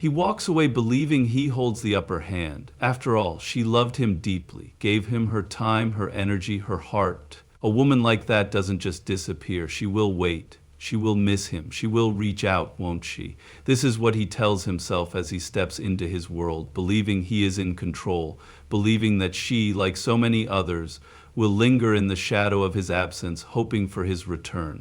He walks away believing he holds the upper hand. After all, she loved him deeply, gave him her time, her energy, her heart. A woman like that doesn't just disappear. She will wait. She will miss him. She will reach out, won't she? This is what he tells himself as he steps into his world, believing he is in control, believing that she, like so many others, will linger in the shadow of his absence, hoping for his return.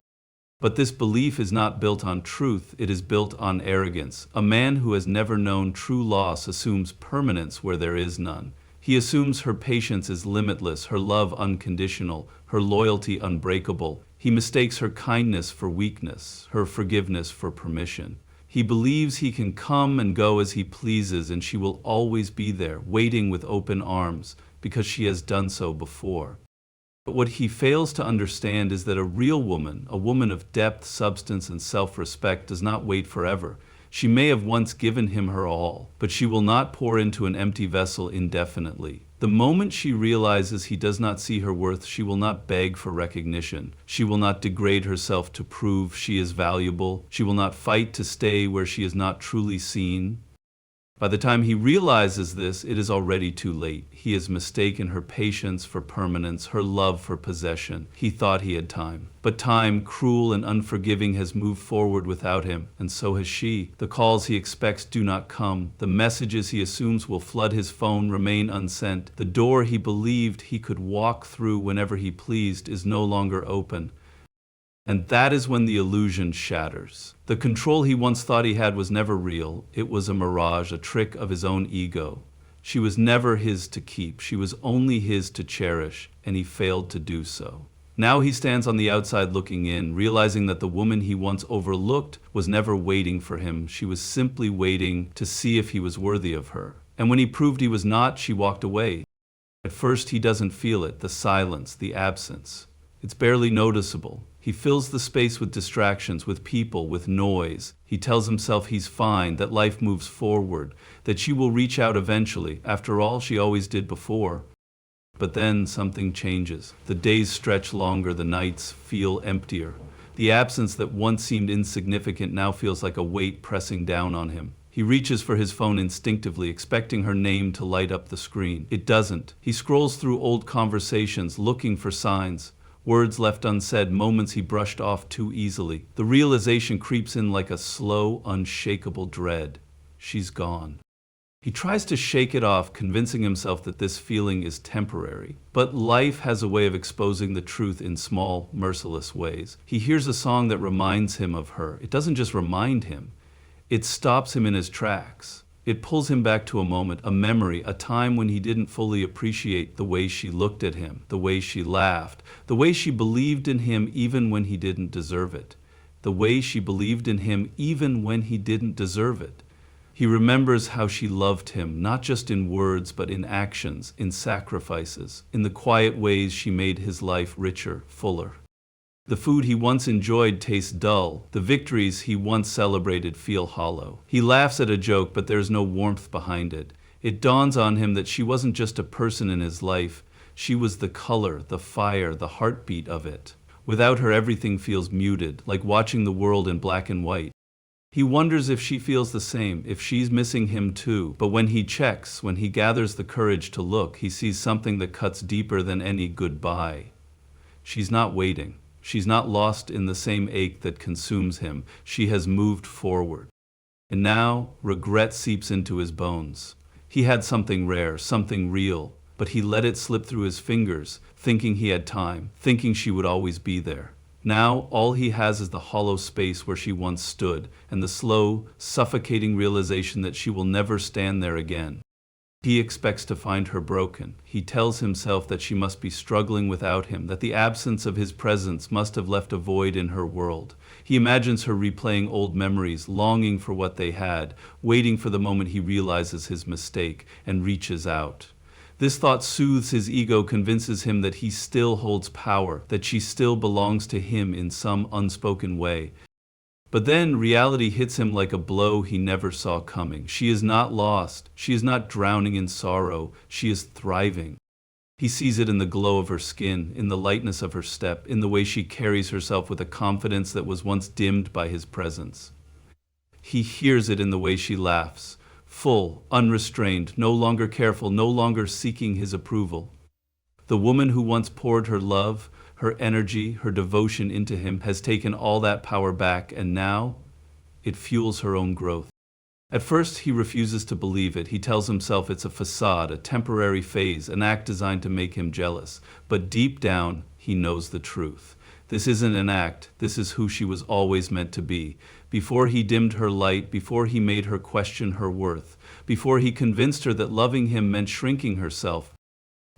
But this belief is not built on truth, it is built on arrogance. A man who has never known true loss assumes permanence where there is none. He assumes her patience is limitless, her love unconditional, her loyalty unbreakable. He mistakes her kindness for weakness, her forgiveness for permission. He believes he can come and go as he pleases, and she will always be there, waiting with open arms, because she has done so before. But what he fails to understand is that a real woman, a woman of depth, substance, and self-respect, does not wait forever. She may have once given him her all, but she will not pour into an empty vessel indefinitely. The moment she realizes he does not see her worth, she will not beg for recognition. She will not degrade herself to prove she is valuable. She will not fight to stay where she is not truly seen. By the time he realizes this, it is already too late. He has mistaken her patience for permanence, her love for possession. He thought he had time. But time, cruel and unforgiving, has moved forward without him, and so has she. The calls he expects do not come. The messages he assumes will flood his phone remain unsent. The door he believed he could walk through whenever he pleased is no longer open. And that is when the illusion shatters. The control he once thought he had was never real. It was a mirage, a trick of his own ego. She was never his to keep. She was only his to cherish, and he failed to do so. Now he stands on the outside looking in, realizing that the woman he once overlooked was never waiting for him. She was simply waiting to see if he was worthy of her. And when he proved he was not, she walked away. At first he doesn't feel it, the silence, the absence. It's barely noticeable. He fills the space with distractions, with people, with noise. He tells himself he's fine, that life moves forward, that she will reach out eventually. After all, she always did before. But then something changes. The days stretch longer, the nights feel emptier. The absence that once seemed insignificant now feels like a weight pressing down on him. He reaches for his phone instinctively, expecting her name to light up the screen. It doesn't. He scrolls through old conversations, looking for signs. Words left unsaid, moments he brushed off too easily. The realization creeps in like a slow, unshakable dread. She's gone. He tries to shake it off, convincing himself that this feeling is temporary. But life has a way of exposing the truth in small, merciless ways. He hears a song that reminds him of her. It doesn't just remind him. It stops him in his tracks. It pulls him back to a moment, a memory, a time when he didn't fully appreciate the way she looked at him, the way she laughed, the way she believed in him even when he didn't deserve it, the way she believed in him even when he didn't deserve it. He remembers how she loved him, not just in words, but in actions, in sacrifices, in the quiet ways she made his life richer, fuller. The food he once enjoyed tastes dull. The victories he once celebrated feel hollow. He laughs at a joke, but there's no warmth behind it. It dawns on him that she wasn't just a person in his life. She was the color, the fire, the heartbeat of it. Without her, everything feels muted, like watching the world in black and white. He wonders if she feels the same, if she's missing him too. But when he checks, when he gathers the courage to look, he sees something that cuts deeper than any goodbye. She's not waiting. She's not lost in the same ache that consumes him. She has moved forward. And now, regret seeps into his bones. He had something rare, something real, but he let it slip through his fingers, thinking he had time, thinking she would always be there. Now, all he has is the hollow space where she once stood, and the slow, suffocating realization that she will never stand there again. He expects to find her broken. He tells himself that she must be struggling without him, that the absence of his presence must have left a void in her world. He imagines her replaying old memories, longing for what they had, waiting for the moment he realizes his mistake and reaches out. This thought soothes his ego, convinces him that he still holds power, that she still belongs to him in some unspoken way. But then reality hits him like a blow he never saw coming. She is not lost. She is not drowning in sorrow. She is thriving. He sees it in the glow of her skin, in the lightness of her step, in the way she carries herself with a confidence that was once dimmed by his presence. He hears it in the way she laughs, full, unrestrained, no longer careful, no longer seeking his approval. The woman who once poured her love, her energy, her devotion into him has taken all that power back, and now it fuels her own growth. At first, he refuses to believe it. He tells himself it's a facade, a temporary phase, an act designed to make him jealous. But deep down, he knows the truth. This isn't an act. This is who she was always meant to be. Before he dimmed her light, before he made her question her worth, before he convinced her that loving him meant shrinking herself,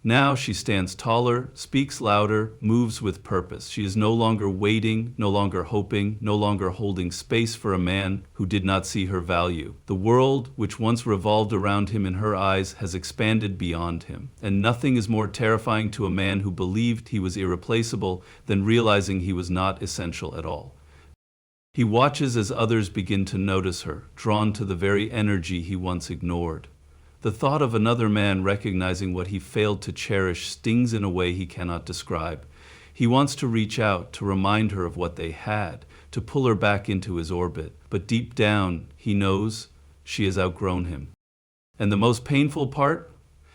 now she stands taller, speaks louder, moves with purpose. She is no longer waiting, no longer hoping, no longer holding space for a man who did not see her value. The world, which once revolved around him in her eyes, has expanded beyond him. And nothing is more terrifying to a man who believed he was irreplaceable than realizing he was not essential at all. He watches as others begin to notice her, drawn to the very energy he once ignored. The thought of another man recognizing what he failed to cherish stings in a way he cannot describe. He wants to reach out, to remind her of what they had, to pull her back into his orbit. But deep down, he knows she has outgrown him. And the most painful part?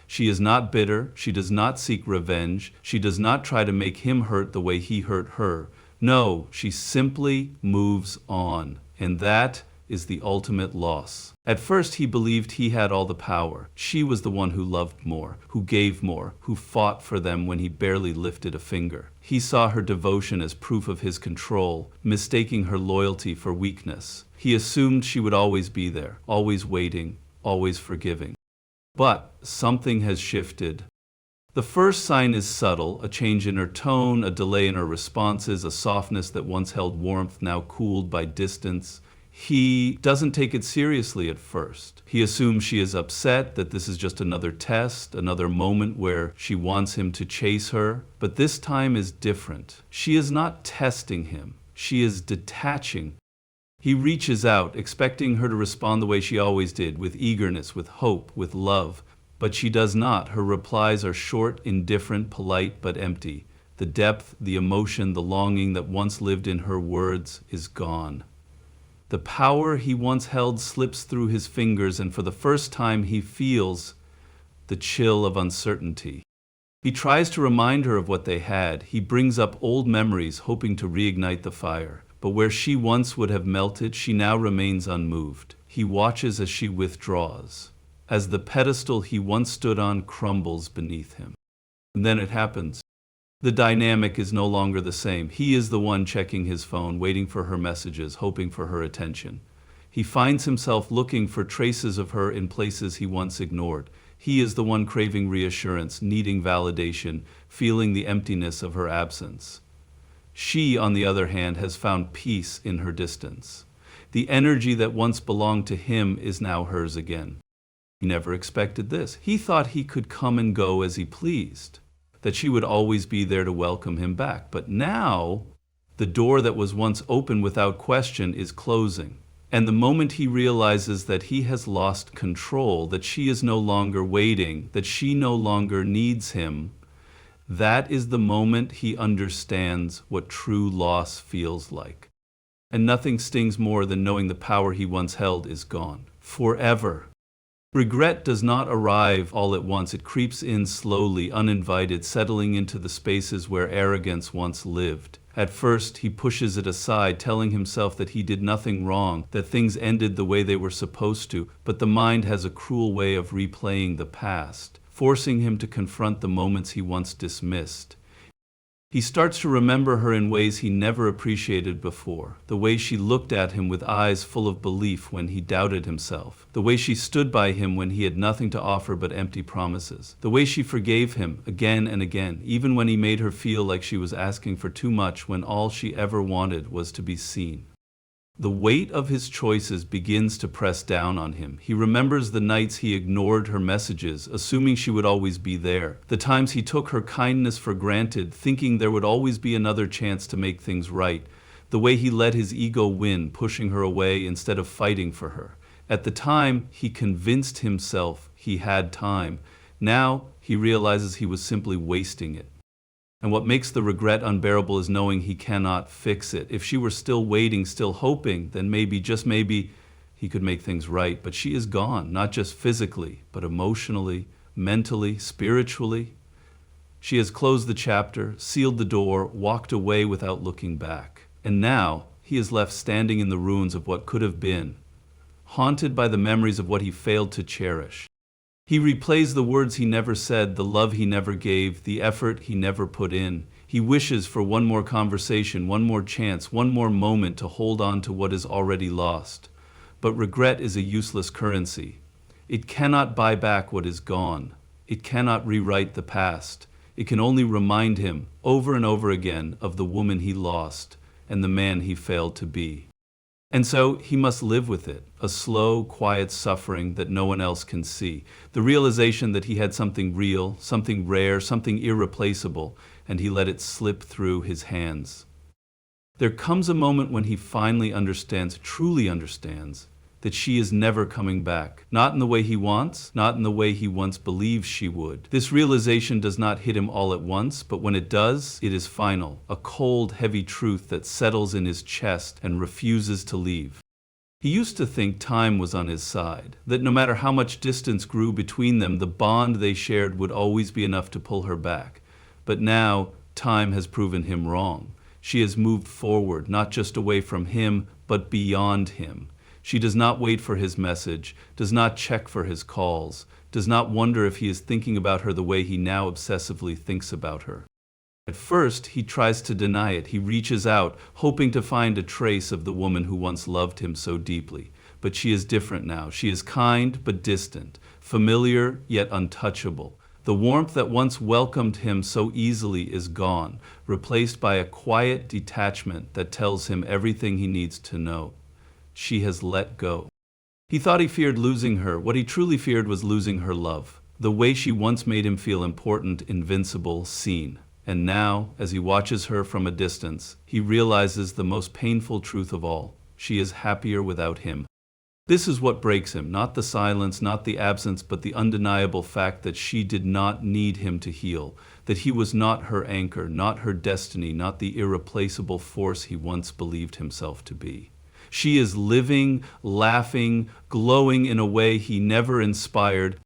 She is not bitter, she does not seek revenge, she does not try to make him hurt the way he hurt her. No, she simply moves on. And that is the ultimate loss. At first, he believed he had all the power. She was the one who loved more, who gave more, who fought for them when he barely lifted a finger. He saw her devotion as proof of his control, mistaking her loyalty for weakness. He assumed she would always be there, always waiting, always forgiving. But something has shifted. The first sign is subtle, a change in her tone, a delay in her responses, a softness that once held warmth, now cooled by distance. He doesn't take it seriously at first. He assumes she is upset, that this is just another test, another moment where she wants him to chase her. But this time is different. She is not testing him. She is detaching. He reaches out, expecting her to respond the way she always did, with eagerness, with hope, with love. But she does not. Her replies are short, indifferent, polite, but empty. The depth, the emotion, the longing that once lived in her words is gone. The power he once held slips through his fingers, and for the first time he feels the chill of uncertainty. He tries to remind her of what they had. He brings up old memories, hoping to reignite the fire. But where she once would have melted, she now remains unmoved. He watches as she withdraws, as the pedestal he once stood on crumbles beneath him. And then it happens. The dynamic is no longer the same. He is the one checking his phone, waiting for her messages, hoping for her attention. He finds himself looking for traces of her in places he once ignored. He is the one craving reassurance, needing validation, feeling the emptiness of her absence. She, on the other hand, has found peace in her distance. The energy that once belonged to him is now hers again. He never expected this. He thought he could come and go as he pleased, that she would always be there to welcome him back. But now, the door that was once open without question is closing. And the moment he realizes that he has lost control, that she is no longer waiting, that she no longer needs him, that is the moment he understands what true loss feels like. And nothing stings more than knowing the power he once held is gone, forever. Regret does not arrive all at once. It creeps in slowly, uninvited, settling into the spaces where arrogance once lived. At first, he pushes it aside, telling himself that he did nothing wrong, that things ended the way they were supposed to. But the mind has a cruel way of replaying the past, forcing him to confront the moments he once dismissed. He starts to remember her in ways he never appreciated before. The way she looked at him with eyes full of belief when he doubted himself. The way she stood by him when he had nothing to offer but empty promises. The way she forgave him again and again, even when he made her feel like she was asking for too much when all she ever wanted was to be seen. The weight of his choices begins to press down on him. He remembers the nights he ignored her messages, assuming she would always be there. The times he took her kindness for granted, thinking there would always be another chance to make things right. The way he let his ego win, pushing her away instead of fighting for her. At the time, he convinced himself he had time. Now, he realizes he was simply wasting it. And what makes the regret unbearable is knowing he cannot fix it. If she were still waiting, still hoping, then maybe, just maybe, He could make things right, but she is gone, not just physically, but emotionally, mentally, spiritually. She has closed the chapter, sealed the door, walked away without looking back. And now he is left standing in the ruins of what could have been, haunted by the memories of what he failed to cherish. He replays the words he never said, the love he never gave, the effort he never put in. He wishes for one more conversation, one more chance, one more moment to hold on to what is already lost. But regret is a useless currency. It cannot buy back what is gone. It cannot rewrite the past. It can only remind him, over and over again, of the woman he lost and the man he failed to be. And so he must live with it, a slow, quiet suffering that no one else can see, the realization that he had something real, something rare, something irreplaceable, and he let it slip through his hands. There comes a moment when he finally understands, truly understands, that she is never coming back. Not in the way he wants, not in the way he once believed she would. This realization does not hit him all at once, but when it does, it is final, a cold, heavy truth that settles in his chest and refuses to leave. He used to think time was on his side, that no matter how much distance grew between them, the bond they shared would always be enough to pull her back. But now, time has proven him wrong. She has moved forward, not just away from him, but beyond him. She does not wait for his message, does not check for his calls, does not wonder if he is thinking about her the way he now obsessively thinks about her. At first, he tries to deny it. He reaches out, hoping to find a trace of the woman who once loved him so deeply. But she is different now. She is kind but distant, familiar yet untouchable. The warmth that once welcomed him so easily is gone, replaced by a quiet detachment that tells him everything he needs to know. She has let go. He thought he feared losing her. What he truly feared was losing her love, the way she once made him feel important, invincible, seen. And now, as he watches her from a distance, he realizes the most painful truth of all. She is happier without him. This is what breaks him, not the silence, not the absence, but the undeniable fact that she did not need him to heal, that he was not her anchor, not her destiny, not the irreplaceable force he once believed himself to be. She is living, laughing, glowing in a way he never inspired.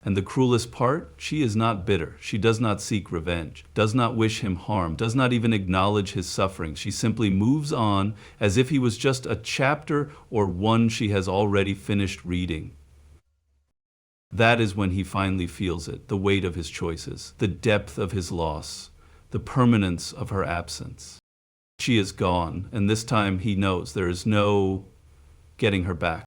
And the cruelest part, she is not bitter. She does not seek revenge, does not wish him harm, does not even acknowledge his suffering. She simply moves on as if he was just a chapter or one she has already finished reading. That is when he finally feels it, the weight of his choices, the depth of his loss, the permanence of her absence. She is gone, and this time he knows there is no getting her back.